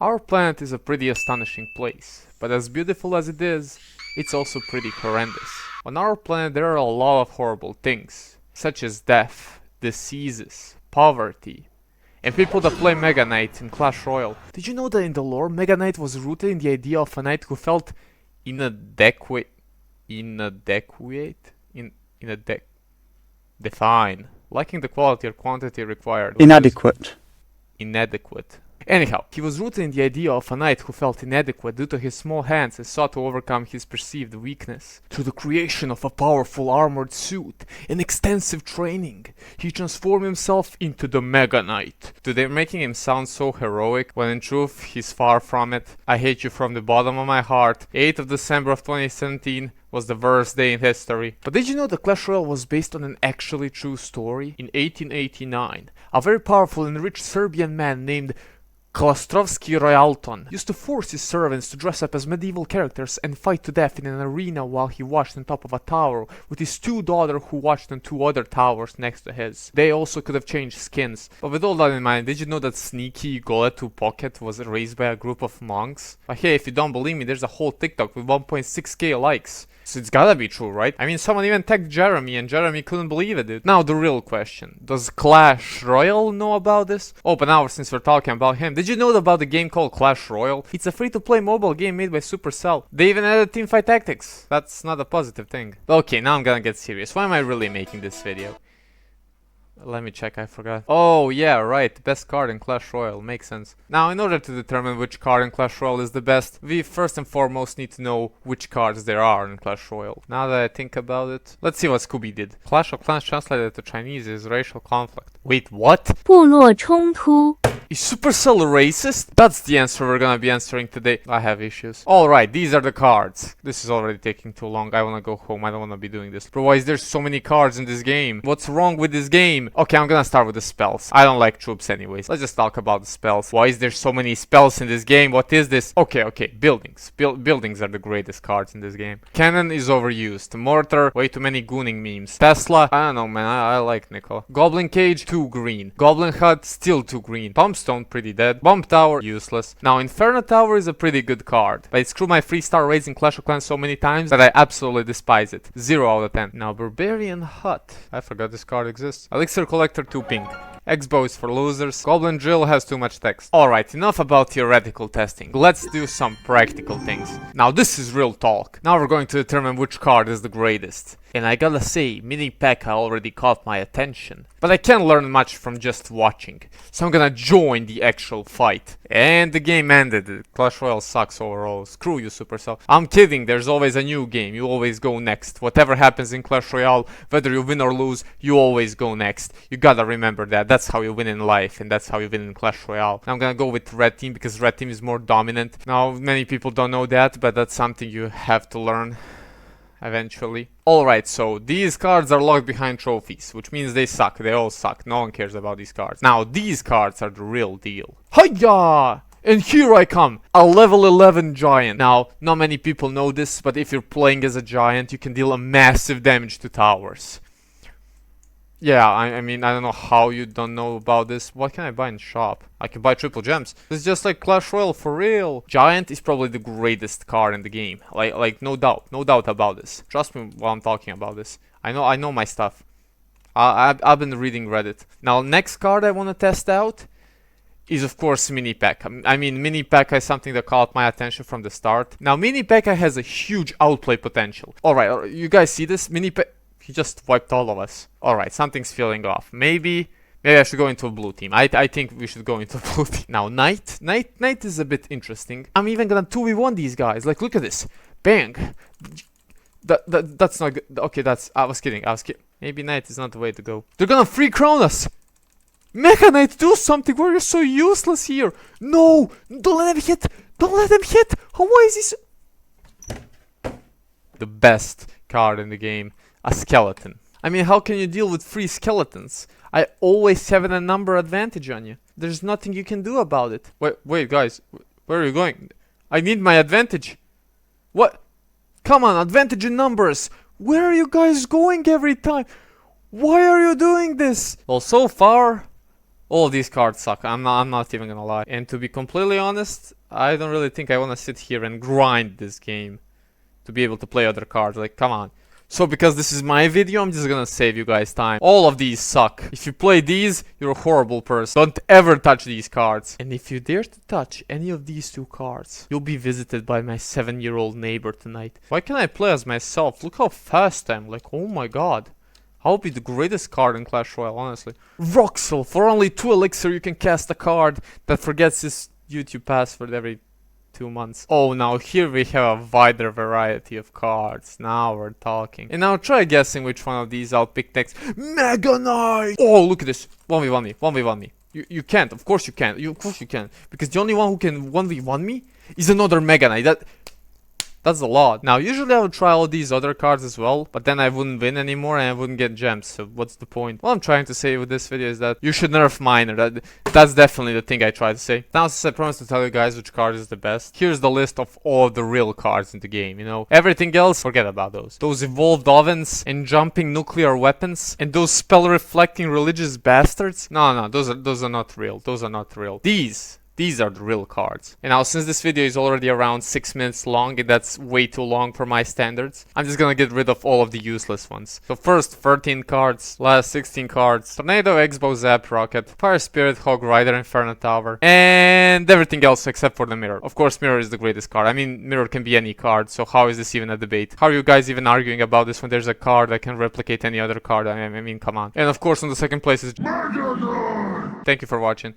Our planet is a pretty astonishing place, but as beautiful as it is, it's also pretty horrendous. On our planet there are a lot of horrible things, such as death, diseases, poverty, and people that play Mega Knight in Clash Royale. Did you know that in the lore, Mega Knight was rooted in the idea of a knight who felt inadequate, define, lacking the quality or quantity required. Inadequate. Anyhow, he was rooted in the idea of a knight who felt inadequate due to his small hands and sought to overcome his perceived weakness. Through the creation of a powerful armored suit and extensive training, he transformed himself into the Mega Knight. They're making him sound so heroic, when in truth, he's far from it. I hate you from the bottom of my heart. 8th of December of 2017 was the worst day in history. But did you know that Clash Royale was based on an actually true story? In 1889, a very powerful and rich Serbian man named Klastrovski Royalton used to force his servants to dress up as medieval characters and fight to death in an arena while he watched on top of a tower with his two daughters who watched on two other towers next to his. They also could have changed skins. But with all that in mind, did you know that Sneaky Goletu Pocket was raised by a group of monks? But hey, if you don't believe me, there's a whole TikTok with 1.6k likes. So it's gotta be true, right? I mean, someone even tagged Jeremy and Jeremy couldn't believe it, dude. Now the real question. Does Clash Royale know about this? Oh, but now since we're talking about him, did you know about the game called Clash Royale? It's a free-to-play mobile game made by Supercell. They even added teamfight tactics. That's not a positive thing. Okay, now I'm gonna get serious. Why am I really making this video? Let me check, I forgot. Oh, yeah, right. Best card in Clash Royale. Makes sense. Now, in order to determine which card in Clash Royale is the best, we first and foremost need to know which cards there are in Clash Royale. Now that I think about it, let's see what Scooby did. Clash of Clans translated to Chinese is racial conflict. Wait, what? 部落冲突 Is Supercell racist? That's the answer we're gonna be answering today. I have issues. Alright, these are the cards. This is already taking too long. I wanna go home. I don't wanna be doing this. Bro, why is there so many cards in this game? What's wrong with this game? Okay, I'm gonna start with the spells. I don't like troops anyways. Let's just talk about the spells. Why is there so many spells in this game? What is this? Okay. Buildings. Buildings are the greatest cards in this game. Cannon is overused. Mortar, way too many gooning memes. Tesla, I don't know, man. I like nickel. Goblin Cage, too green. Goblin Hut, still too green. Pumpstone, pretty dead. Bomb Tower, useless. Now, Inferno Tower is a pretty good card, but it screwed my 3-star raids in Clash of Clans so many times that I absolutely despise it. 0 out of 10. Now, Barbarian Hut. I forgot this card exists. Elixir Collector, too pink. X-Bow is for losers. Goblin Drill has too much text. Alright, enough about theoretical testing. Let's do some practical things. Now this is real talk. Now we're going to determine which card is the greatest. And I gotta say, Mini P.E.K.K.A. already caught my attention. But I can't learn much from just watching. So I'm gonna join the actual fight. And the game ended. Clash Royale sucks overall. Screw you, Supercell. I'm kidding, there's always a new game. You always go next. Whatever happens in Clash Royale, whether you win or lose, you always go next. You gotta remember that. That's how you win in life, and that's how you win in Clash Royale. Now I'm gonna go with Red Team because Red Team is more dominant. Now, many people don't know that, but that's something you have to learn eventually. Alright, so these cards are locked behind trophies, which means they suck. They all suck. No one cares about these cards. Now, these cards are the real deal. Hiya! And here I come, a level 11 giant. Now, not many people know this, but if you're playing as a giant, you can deal a massive damage to towers. Yeah, I mean, I don't know how you don't know about this. What can I buy in shop? I can buy triple gems. It's just like Clash Royale for real. Giant is probably the greatest card in the game. Like no doubt about this. Trust me while I'm talking about this. I know my stuff. I've been reading Reddit. Now, next card I want to test out is of course Mini P.E.K.K.A. I mean, Mini P.E.K.K.A. is something that caught my attention from the start. Now, Mini P.E.K.K.A. has a huge outplay potential. Alright, you guys see this? Mini P.E.K.K.A. He just wiped all of us. Alright, something's feeling off. Maybe I should go into a blue team. I think we should go into a blue team. Now, Knight is a bit interesting. I'm even gonna 2v1 these guys. Like, look at this. Bang. That's not good. Okay, I was kidding. Maybe Knight is not the way to go. They're gonna free crown us. Mega Knight, do something. Why are you so useless here? No! Don't let him hit. Don't let him hit. Why is he so... The best card in the game. A skeleton. I mean, how can you deal with 3 skeletons? I always have a number advantage on you. There's nothing you can do about it. Wait, guys. Where are you going? I need my advantage. What? Come on, advantage in numbers. Where are you guys going every time? Why are you doing this? Well, so far, All of these cards suck. I'm not even gonna lie. And to be completely honest, I don't really think I wanna sit here and grind this game to be able to play other cards. Like, come on. So because this is my video, I'm just gonna save you guys time. All of these suck. If you play these, you're a horrible person. Don't ever touch these cards. And if you dare to touch any of these two cards, you'll be visited by my 7-year-old neighbor tonight. Why can't I play as myself? Look how fast I am. Like, oh my god. I'll be the greatest card in Clash Royale, honestly. Roxel, for only 2 elixir you can cast a card that forgets his YouTube password every 2 months. Oh, now here we have a wider variety of cards. Now we're talking. And now try guessing which one of these I'll pick next. Mega Knight! Oh, look at this. 1v1 me. 1v1 me. You can't. Of course you can't. Of course you can. Because the only one who can 1v1 me is another Mega Knight. That's a lot. Now, usually I would try all these other cards as well, but then I wouldn't win anymore and I wouldn't get gems, so what's the point? What I'm trying to say with this video is that you should nerf Miner. That's definitely the thing I try to say. Now, since I promised to tell you guys which card is the best, here's the list of all the real cards in the game, you know? Everything else, forget about those. Those evolved ovens and jumping nuclear weapons and those spell-reflecting religious bastards. No, those are not real. Those are not real. These are the real cards. And now, since this video is already around 6 minutes long, and that's way too long for my standards, I'm just gonna get rid of all of the useless ones. So first, 13 cards. Last, 16 cards. Tornado, X-Bow, Zap, Rocket, Fire Spirit, Hog Rider, Inferno Tower, and everything else except for the Mirror. Of course, Mirror is the greatest card. I mean, Mirror can be any card, so how is this even a debate? How are you guys even arguing about this when there's a card that can replicate any other card? I mean, come on. And of course, on the second place is... Thank you for watching.